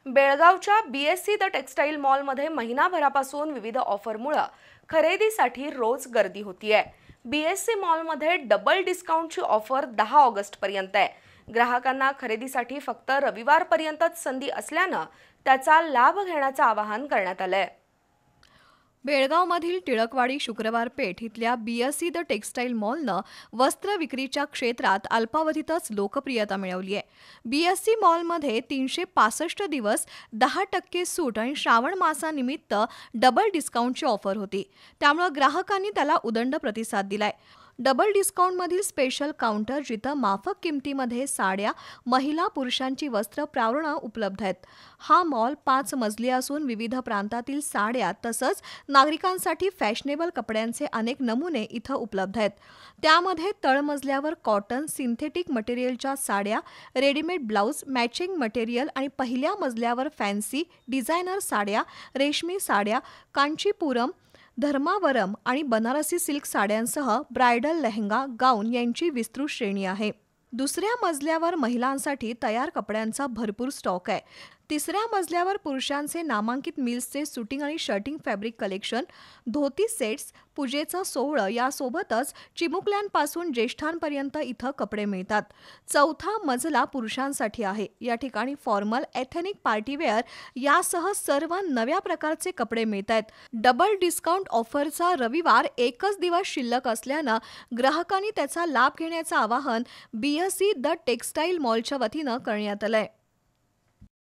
बेळगावच्या BSC the textile मॉलमध्ये महिनाभरापासून विविध ऑफरमुळे खरेदीसाठी रोज गर्दी होतीये। BSC मॉलमध्ये डबल डिस्काउंटची ऑफर 10 ऑगस्ट पर्यंत आहे। ग्राहकांना खरेदीसाठी फक्त रविवारपर्यंतच संधी असल्याने त्याचा लाभ घेण्याचे आवाहन करण्यात आलंय। बेळगावमधील टिळकवाडी शुक्रवार पेठ इथल्या BSC द टेक्सटाईल मॉलनं वस्त्र विक्रीच्या क्षेत्रात अल्पावधीतच लोकप्रियता मिळवली आहे। BSC मॉलमध्ये 365 दिवस 10% सूट आणि श्रावण मासानिमित्त डबल डिस्काउंटची ऑफर होती, त्यामुळे ग्राहकांनी त्याला उदंड प्रतिसाद दिलाय। डबल डिस्काउंटमधील स्पेशल काउंटर जिथं माफक किमतीमध्ये साड्या, महिला पुरुषांची वस्त्र प्रावरणं उपलब्ध आहेत। हा मॉल 5 मजली असून विविध प्रांतातील साड्या तसंच नागरिकांसाठी फॅशनेबल कपड्यांचे अनेक नमुने इथं उपलब्ध आहेत। त्यामध्ये तळमजल्यावर कॉटन, सिंथेटिक मटेरियलच्या साड्या, रेडीमेड ब्लाउज, मॅचिंग मटेरियल आणि पहिल्या मजल्यावर फॅन्सी डिझायनर साड्या, रेशमी साड्या, कांचीपुरम, धर्मावरम आणि बनारसी सिल्क साड्यांसह ब्रायडल लेहंगा, गाऊन यांची विस्तृत श्रेणी आहे। दुसऱ्या मजल्यावर महिलांसाठी तयार कपड्यांचा भरपूर स्टॉक आहे। तिसऱ्या मजल्यावर पुरुषांचे नामांकित मिल्सचे सुटिंग आणि शर्टिंग फॅब्रिक कलेक्शन, धोती सेट्स, पूजेचं सोहळं यासोबतच चिमुकल्यांपासून ज्येष्ठांपर्यंत इथं कपडे मिळतात। चौथा मजला पुरुषांसाठी आहे। या ठिकाणी फॉर्मल, एथेनिक, पार्टीवेअर यासह सर्व नव्या प्रकारचे कपडे मिळतात। डबल डिस्काउंट ऑफरचा रविवार एकच दिवस शिल्लक असल्यानं ग्राहकांनी त्याचा लाभ घेण्याचं आवाहन BSC द टेक्सटाईल मॉलच्या वतीनं करण्यात आलंय।